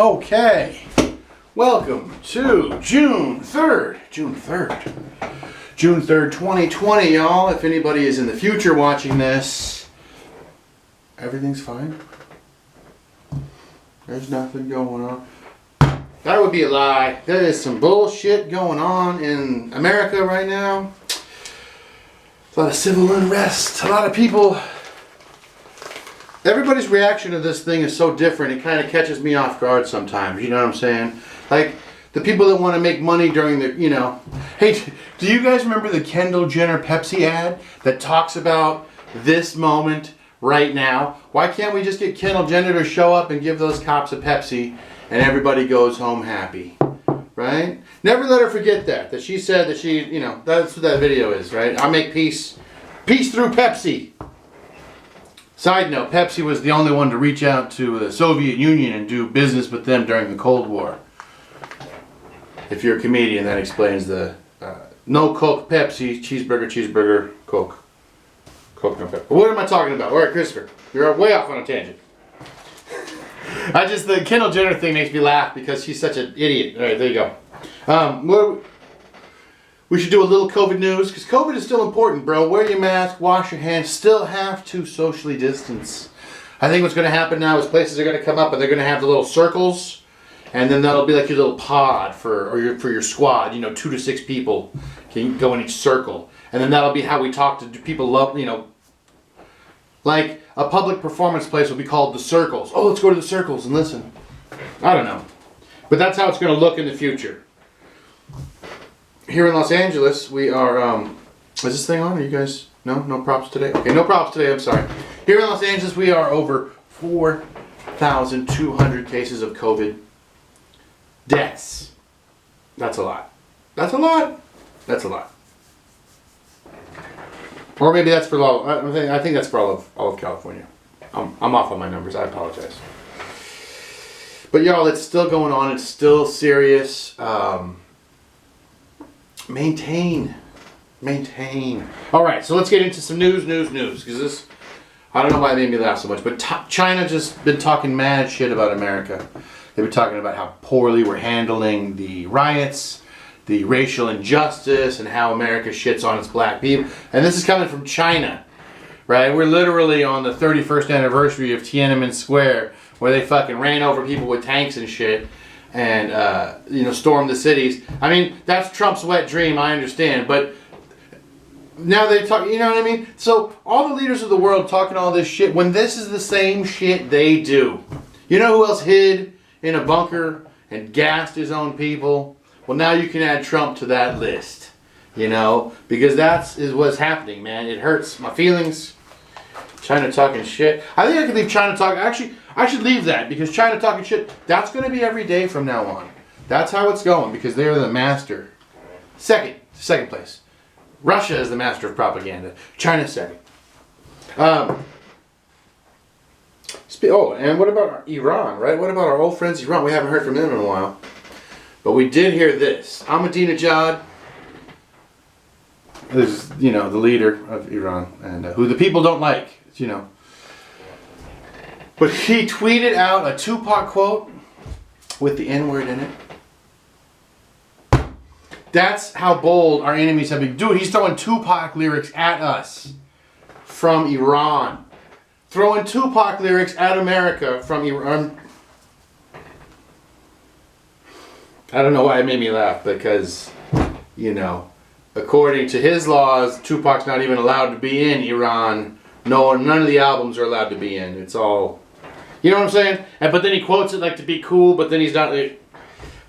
Okay, welcome to June 3rd, 2020, y'all. If anybody is in the future watching this, everything's fine. There's nothing going on. That would be a lie. There is some bullshit going on in America right now. A lot of civil unrest, a lot of people. Everybody's reaction to this thing is so different, it kind of catches me off guard sometimes, you know what I'm saying? Like, the people that want to make money during the, you know... Hey, do you guys remember the Kendall Jenner Pepsi ad that talks about this moment right now? Why can't we just get Kendall Jenner to show up and give those cops a Pepsi and everybody goes home happy? Right? Never let her forget that she said that she, you know, that's what that video is, right? I make peace through Pepsi. Side note, Pepsi was the only one to reach out to the Soviet Union and do business with them during the Cold War. If you're a comedian, that explains the no Coke, Pepsi, cheeseburger, Coke. Coke, no Pepsi. What am I talking about? All right, Christopher, you're way off on a tangent. The Kendall Jenner thing makes me laugh because she's such an idiot. All right, there you go. We should do a little COVID news, because COVID is still important, bro. Wear your mask, wash your hands, still have to socially distance. I think what's going to happen now is places are going to come up and they're going to have the little circles, and then that'll be like your little pod for your squad. You know, 2 to 6 people can go in each circle, and then that'll be how we talk to people. You know, like a public performance place will be called the circles. Oh, let's go to the circles and listen. I don't know, but that's how it's going to look in the future. Here in Los Angeles, we are, is this thing on? Are you guys, no props today? Okay, no props today, I'm sorry. Here in Los Angeles, we are over 4,200 cases of COVID. Deaths. That's a lot. That's a lot. That's a lot. Or maybe that's for all, I think that's for all of California. I'm off on my numbers, I apologize. But y'all, it's still going on, it's still serious. Maintain. All right, so let's get into some news, because this, I don't know why it made me laugh so much, but China just been talking mad shit about America. They've been talking about how poorly we're handling the riots, the racial injustice, and how America shits on its black people. And this is coming from China, right? We're literally on the 31st anniversary of Tiananmen Square, where they fucking ran over people with tanks and shit. And, storm the cities. I mean, that's Trump's wet dream, I understand. But now they talk, you know what I mean? So, all the leaders of the world talking all this shit, when this is the same shit they do. You know who else hid in a bunker and gassed his own people? Well, now you can add Trump to that list. You know? Because that's what's happening, man. It hurts my feelings. China talking shit. I think I could leave China talking. Actually, I should leave that, because China talking shit, that's going to be every day from now on. That's how it's going, because they're the master. Second place. Russia is the master of propaganda. China's second. And what about Iran, right? What about our old friends Iran? We haven't heard from them in a while. But we did hear this. Ahmadinejad is, the leader of Iran, and who the people don't like, But he tweeted out a Tupac quote with the N-word in it. That's how bold our enemies have been. Dude, he's throwing Tupac lyrics at us from Iran. Throwing Tupac lyrics at America from Iran. I don't know why it made me laugh, because, according to his laws, Tupac's not even allowed to be in Iran. No, none of the albums are allowed to be in. It's all... You know what I'm saying? But then he quotes it like to be cool, but then he's not...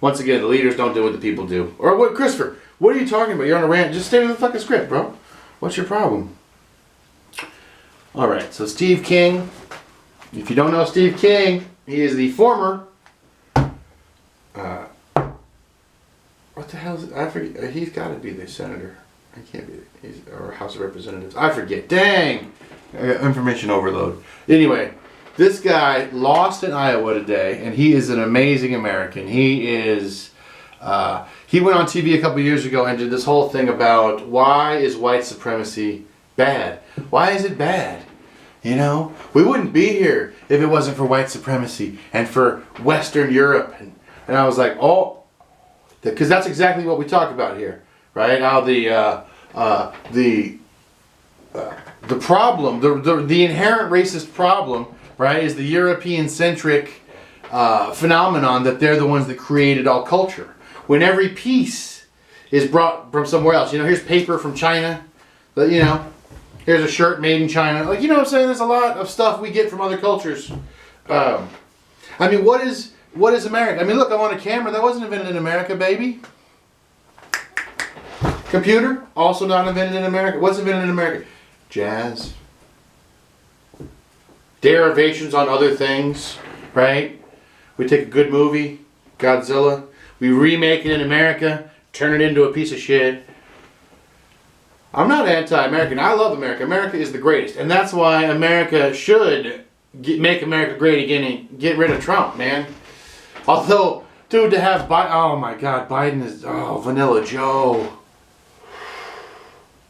Once again, the leaders don't do what the people do. Or what, Christopher? What are you talking about? You're on a rant. Just stay with the fucking script, bro. What's your problem? Alright, so Steve King. If you don't know Steve King, he is the former... what the hell is it? I forget. He's got to be the senator. I can't be... or House of Representatives. I forget. Dang! I got information overload. Anyway... This guy lost in Iowa today, and he is an amazing American. He is, he went on TV a couple years ago and did this whole thing about why is white supremacy bad? Why is it bad? You know, we wouldn't be here if it wasn't for white supremacy and for Western Europe. And I was like, oh, because that's exactly what we talk about here, right? How the problem, the inherent racist problem, right, is the European-centric phenomenon that they're the ones that created all culture. When every piece is brought from somewhere else, you know, here's paper from China, but you know. Here's a shirt made in China. Like, you know what I'm saying? There's a lot of stuff we get from other cultures. I mean, what is America? I mean, look, I'm on a camera. That wasn't invented in America, baby. Computer, also not invented in America. What's invented in America? Jazz. Derivations on other things, right? We take a good movie, Godzilla. We remake it in America, turn it into a piece of shit. I'm not anti-American. I love America. America is the greatest. And that's why America should make America great again and get rid of Trump, man. Although, dude, to have Biden... Oh, my God. Biden is... Oh, Vanilla Joe.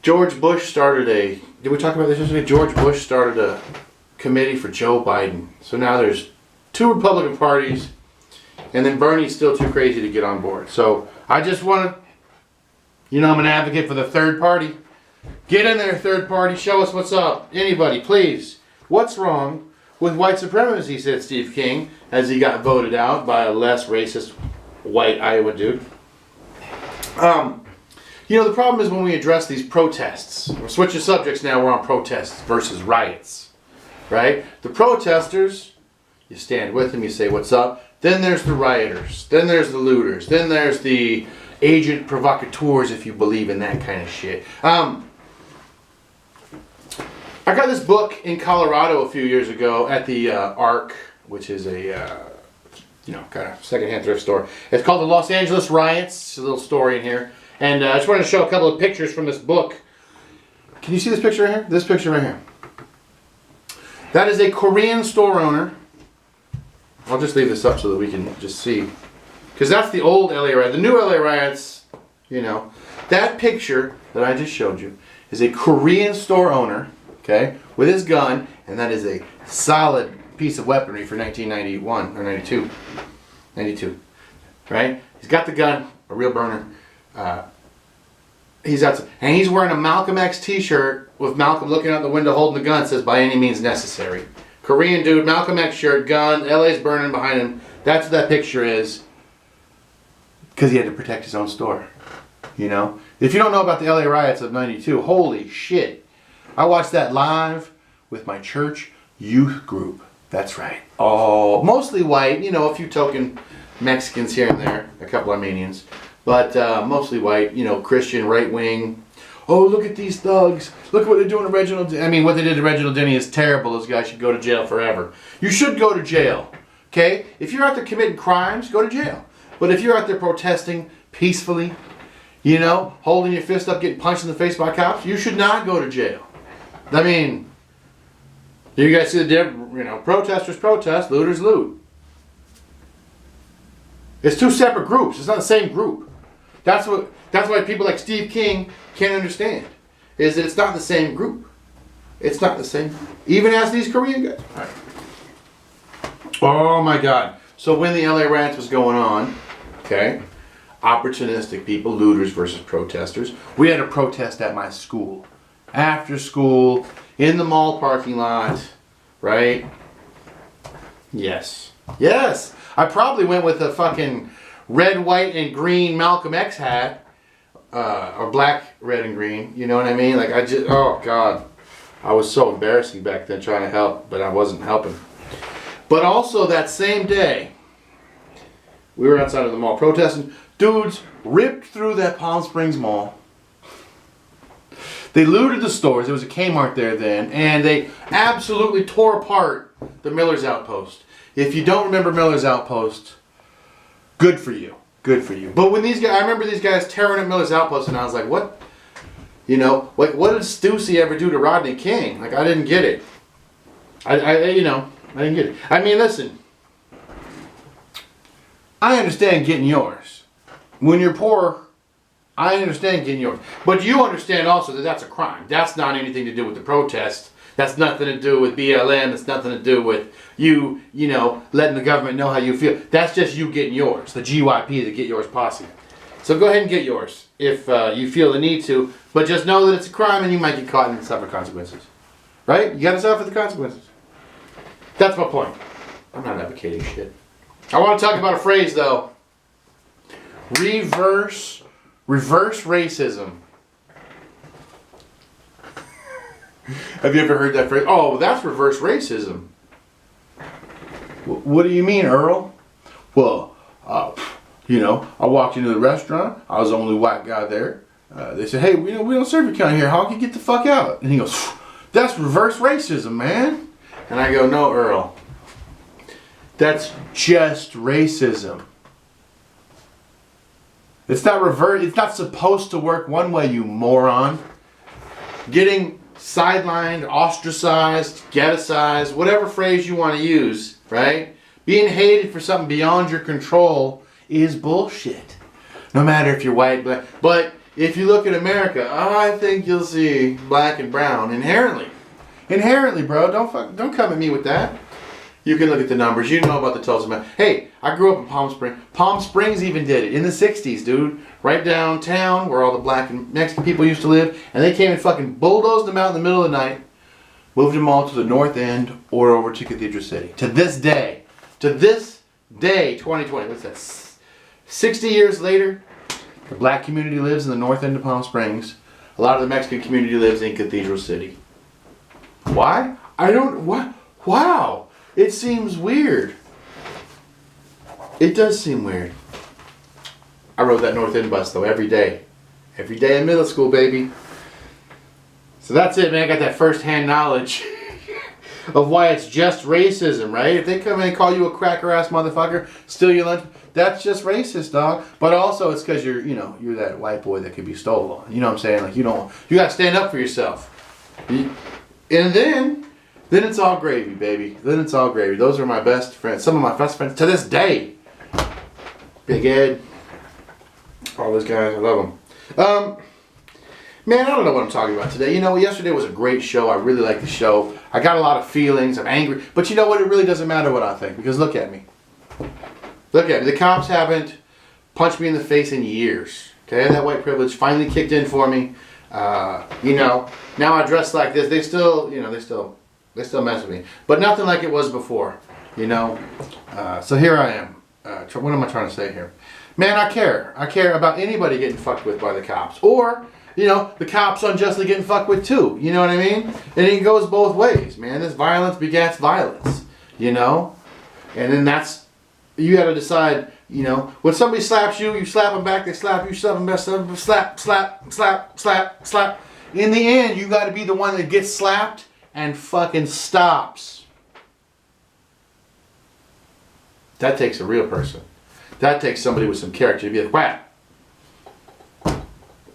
George Bush started a... Did we talk about this yesterday? George Bush started a committee for Joe Biden. So now there's 2 Republican parties. And then Bernie's still too crazy to get on board. So I just want to... You know, I'm an advocate for the third party. Get in there, third party. Show us what's up. Anybody, please. What's wrong with white supremacy, said Steve King, as he got voted out by a less racist white Iowa dude. You know, the problem is when we address these protests. We're switching subjects now. We're on protests versus riots. Right? The protesters, you stand with them, you say, what's up? Then there's the rioters. Then there's the looters. Then there's the agent provocateurs, if you believe in that kind of shit. I got this book in Colorado a few years ago at the ARC, which is a you know, kind of secondhand thrift store. It's called The Los Angeles Riots. It's a little story in here. And I just wanted to show a couple of pictures from this book. Can you see this picture right here? This picture right here. That is a Korean store owner. I'll just leave this up so that we can just see. Because that's the old LA riot. The new LA riots, you know. That picture that I just showed you is a Korean store owner, okay, with his gun. And that is a solid piece of weaponry for 1991 or 92. 92, right? He's got the gun, a real burner. He's outside, and he's wearing a Malcolm X t-shirt with Malcolm looking out the window holding the gun. Says, by any means necessary. Korean dude, Malcolm X shirt, gun, LA's burning behind him. That's what that picture is. Because he had to protect his own store. You know? If you don't know about the LA riots of 92, holy shit. I watched that live with my church youth group. That's right. Oh, mostly white. You know, a few token Mexicans here and there. A couple Armenians. But mostly white. You know, Christian, right wing. Oh, look at these thugs. Look what they're doing to Reginald. I mean, what they did to Reginald Denny is terrible. Those guys should go to jail forever. You should go to jail. Okay? If you're out there committing crimes, go to jail. But if you're out there protesting peacefully, you know, holding your fist up, getting punched in the face by cops, you should not go to jail. I mean, you guys see the difference? You know, protesters protest, looters loot. It's two separate groups. It's not the same group. That's why people like Steve King can't understand. Is that it's not the same group. It's not the same group. Even as these Korean guys. All right. Oh my God. So when the LA riots was going on, okay, opportunistic people, looters versus protesters. We had a protest at my school. After school, in the mall parking lot, right? Yes. Yes. I probably went with a fucking red, white, and green Malcolm X hat. Or black, red, and green. You know what I mean? Like, I just, oh God. I was so embarrassing back then trying to help, but I wasn't helping. But also that same day, we were outside of the mall protesting. Dudes ripped through that Palm Springs mall. They looted the stores. There was a Kmart there then. And they absolutely tore apart the Miller's Outpost. If you don't remember Miller's Outpost, good for you. Good for you. But when these guys, I remember these guys tearing at Miller's Outpost, and I was like, what? You know, like, what did Stussy ever do to Rodney King? Like, I didn't get it. I didn't get it. I mean, listen. I understand getting yours. When you're poor, I understand getting yours. But you understand also that that's a crime. That's not anything to do with the protest. That's nothing to do with BLM. That's nothing to do with you know, letting the government know how you feel. That's just you getting yours. The GYP, the Get Yours Posse. So go ahead and get yours if you feel the need to. But just know that it's a crime and you might get caught and suffer consequences. Right? You got to suffer the consequences. That's my point. I'm not advocating shit. I want to talk about a phrase, though. Reverse racism. Have you ever heard that phrase? Oh, that's reverse racism. What do you mean, Earl? Well, you know, I walked into the restaurant. I was the only white guy there. They said, hey, we don't serve your kind here. Honky, get the fuck out. And he goes, that's reverse racism, man. And I go, no, Earl. That's just racism. It's not reverse. It's not supposed to work one way, you moron. Getting sidelined, ostracized, ghettoized, whatever phrase you want to use, right? Being hated for something beyond your control is bullshit. No matter if you're white, black. But if you look at America, I think you'll see black and brown inherently. Inherently, bro. Don't come at me with that. You can look at the numbers. You know about the Tulsa man. Hey, I grew up in Palm Springs. Palm Springs even did it in the 60s, dude. Right downtown where all the black and Mexican people used to live. And they came and fucking bulldozed them out in the middle of the night. Moved them all to the north end or over to Cathedral City. To this day, 2020, what's that? 60 years later, the black community lives in the north end of Palm Springs. A lot of the Mexican community lives in Cathedral City. Why? Wow. It seems weird. It does seem weird. I rode that North End bus though every day. Every day in middle school, baby. So that's it, man. I got that first-hand knowledge of why it's just racism, right? If they come in and call you a cracker-ass motherfucker, steal your lunch, that's just racist, dog. But also it's because you're that white boy that could be stolen. You know what I'm saying? Like you gotta stand up for yourself. And then it's all gravy, baby. Then it's all gravy. Those are my best friends. Some of my best friends to this day. Big Ed. All those guys. I love them. Man, I don't know what I'm talking about today. You know, yesterday was a great show. I really liked the show. I got a lot of feelings. I'm angry. But you know what? It really doesn't matter what I think. Because look at me. Look at me. The cops haven't punched me in the face in years. Okay? That white privilege finally kicked in for me. Now I dress like this. They still mess with me. But nothing like it was before, So here I am. What am I trying to say here? Man, I care. I care about anybody getting fucked with by the cops. Or, the cops unjustly getting fucked with too. You know what I mean? And it goes both ways, man. This violence begets violence, And then you got to decide, when somebody slaps you, you slap them back, they slap you, slap them back, slap, slap, slap, slap, slap. In the end, you got to be the one that gets slapped and fucking stops. That takes a real person. That takes somebody with some character to be like, wow.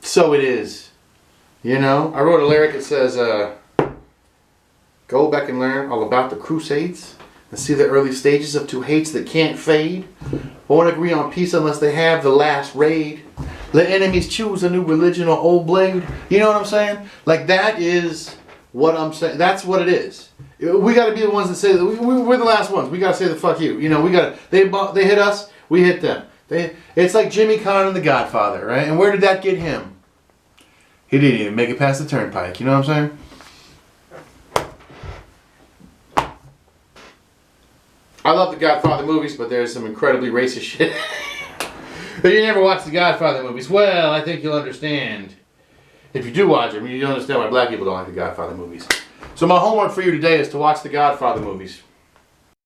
So it is. I wrote a lyric that says, go back and learn all about the Crusades and see the early stages of two hates that can't fade. Won't agree on peace unless they have the last raid. Let enemies choose a new religion or old blade. You know what I'm saying? Like that is what I'm saying. That's what it is. We got to be the ones that say that we're the last ones. We got to say the fuck you. They hit us, we hit them. It's like Jimmy Conn and The Godfather, right? And where did that get him? He didn't even make it past the turnpike. You know what I'm saying? I love the Godfather movies, but there's some incredibly racist shit. If you never watched the Godfather movies, well, I think you'll understand. If you do watch them, you'll understand why black people don't like the Godfather movies. So my homework for you today is to watch the Godfather movies.